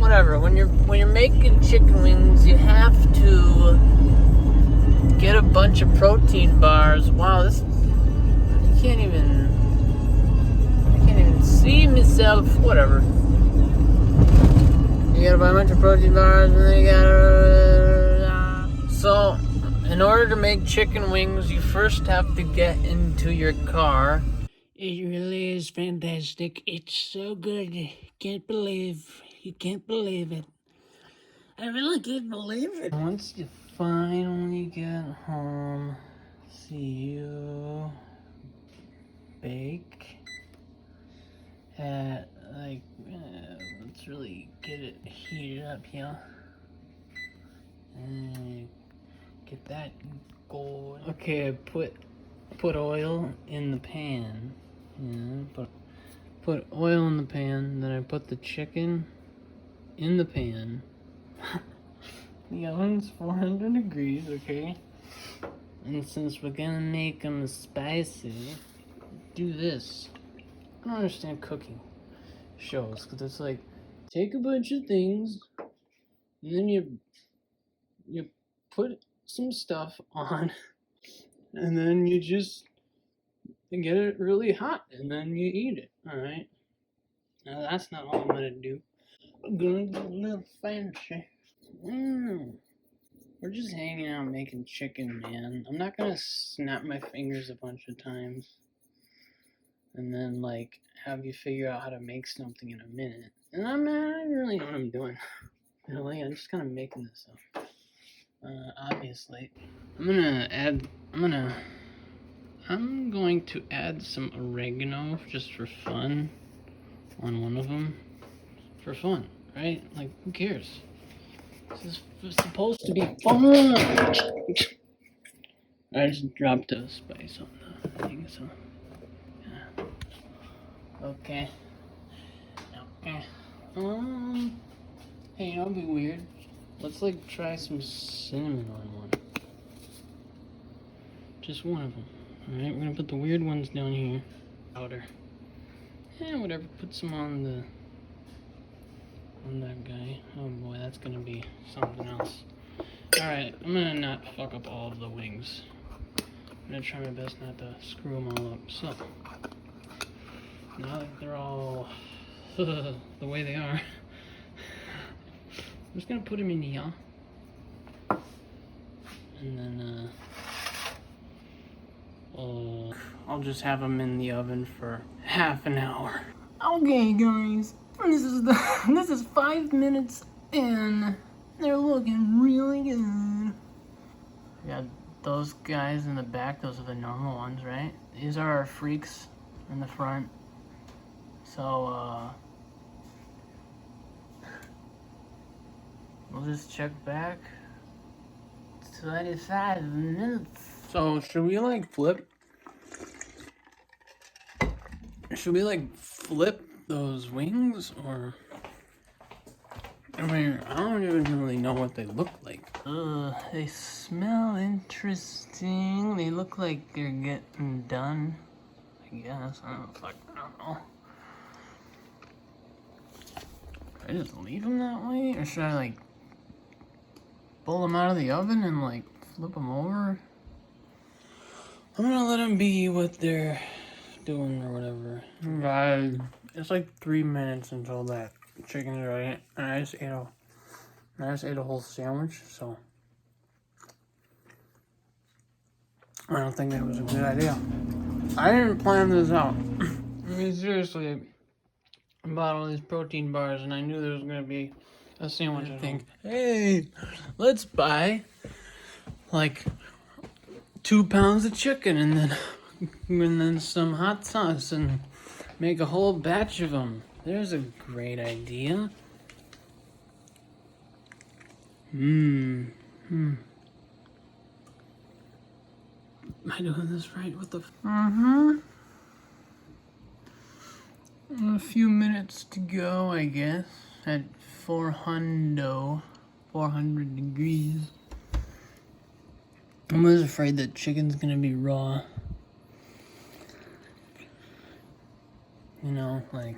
whatever. When you're making chicken wings, you have to get a bunch of protein bars. Wow, this I can't even see myself. Whatever. You gotta buy a bunch of protein bars, and then you gotta. So, in order to make chicken wings, you first have to get into your car. It really is fantastic. It's so good. You can't believe it. I really can't believe it. Once you finally get home, see you bake at like let's really get it heated up here. And get that going. Okay, I put oil in the pan. Yeah, put oil in the pan, then I put the chicken in the pan. The oven's 400 degrees, okay? And since we're gonna make them spicy, do this. I don't understand cooking shows, because it's like, take a bunch of things, and then you put some stuff on, and then you just get it really hot, and then you eat it, alright? Now that's not all I'm gonna do. I'm gonna get a little fancy. We're just hanging out making chicken, man. I'm not gonna snap my fingers a bunch of times and then like have you figure out how to make something in a minute. And I don't really know what I'm doing. Really, I'm just kind of making this up. Obviously, I'm going to add some oregano just for fun on one of them. For fun, right? Like, who cares? This is supposed to be fun. I just dropped a spice on the thing, so yeah. Okay. Hey, that'll be weird. Let's like try some cinnamon on one. Just one of them. All right, we're gonna put the weird ones down here. Powder. Whatever. Put some on that guy. Oh boy, that's gonna be something else. Alright, I'm gonna not fuck up all of the wings. I'm gonna try my best not to screw them all up. So, now that they're all the way they are, I'm just gonna put them in here. And then, I'll just have them in the oven for half an hour. Okay, guys, this is 5 minutes in. They're looking really good. Yeah, those guys in the back, those are the normal ones, right? These are our freaks in the front. So, we'll just check back. 25 minutes. So, should we like flip those wings, or? I mean, I don't even really know what they look like. They smell interesting. They look like they're getting done, I guess. I don't know. Should I just leave them that way? Or should I, like, pull them out of the oven and, like, flip them over? I'm gonna let them be what they're doing or whatever. Guys, it's like 3 minutes until that chicken's ready. And I just ate a whole sandwich, so I don't think that was a good idea. I didn't plan this out. I mean, seriously, I bought all these protein bars and I knew there was gonna be a sandwich. I think, hey, let's buy like 2 pounds of chicken and then some hot sauce and make a whole batch of them. There's a great idea. Am I doing this right? What the? A few minutes to go, I guess. At 400 degrees. I'm always afraid that chicken's gonna be raw. You know, like.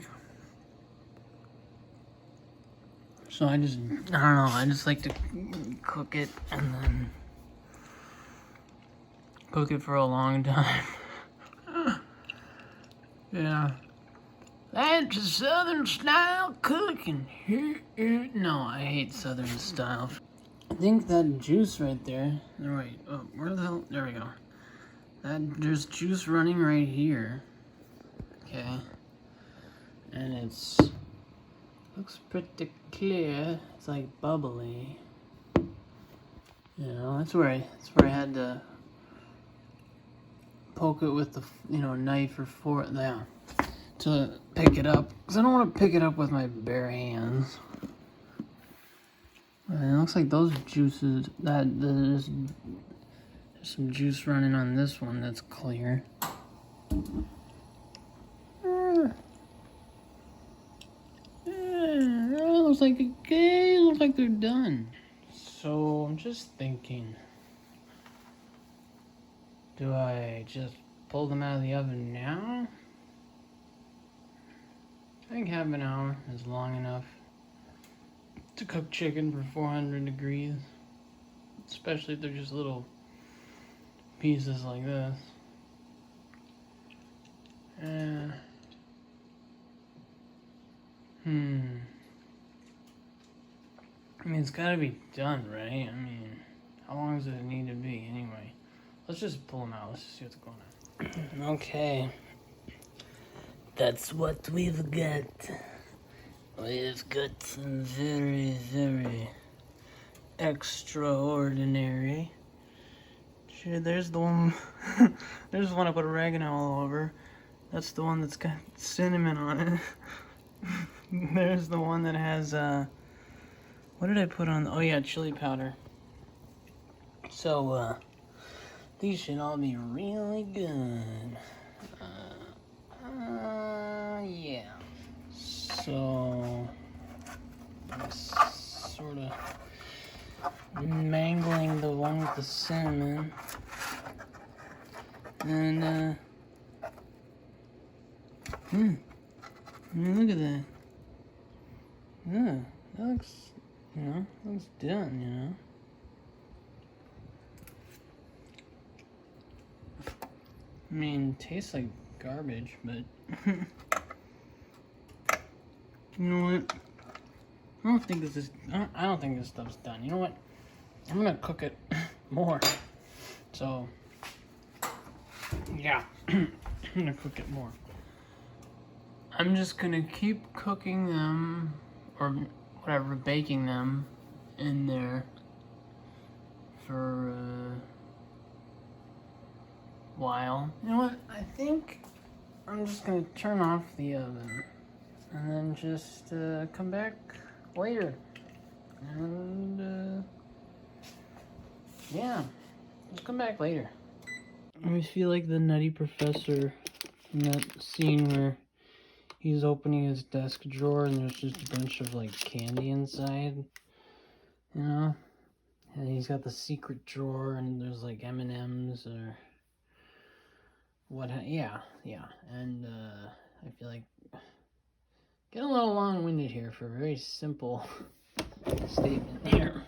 So I don't know, I just like to cook it and then cook it for a long time. Yeah. That's Southern style cooking. No, I hate Southern style. I think that juice right there. Wait, oh, where the hell? There we go. There's juice running right here. Okay. And looks pretty clear. It's like bubbly. You know, that's where I had to poke it with the knife or fork there to pick it up, because I don't want to pick it up with my bare hands. And it looks like those juices there's some juice running on this one that's clear. Looks like okay. Looks like they're done. So I'm just thinking, do I just pull them out of the oven now? I think half an hour is long enough to cook chicken for 400 degrees, especially if they're just little pieces like this. I mean, it's gotta be done, right? I mean, how long does it need to be anyway? Let's just pull them out. Let's just see what's going on. Okay. That's what we've got. We've got some very, very extraordinary. Sure, there's the one. There's the one I put oregano all over. That's the one that's got cinnamon on it. There's the one that has, what did I put on? Oh yeah, chili powder. So, these should all be really good. Yeah. So, I'm sort of mangling the one with the cinnamon. And, look at that. Yeah, that looks, looks done, I mean, tastes like garbage, but you know what? I don't think this stuff's done. You know what? I'm gonna cook it more. So, yeah, I'm gonna cook it more. I'm just gonna keep cooking them, or whatever, baking them in there for a while. You know what? I think I'm just gonna turn off the oven and then just come back later. And yeah, just come back later. I always feel like the Nutty Professor in that scene where he's opening his desk drawer and there's just a bunch of like candy inside, and he's got the secret drawer and there's like M&Ms or what. Yeah, and I feel like getting a little long-winded here for a very simple statement here.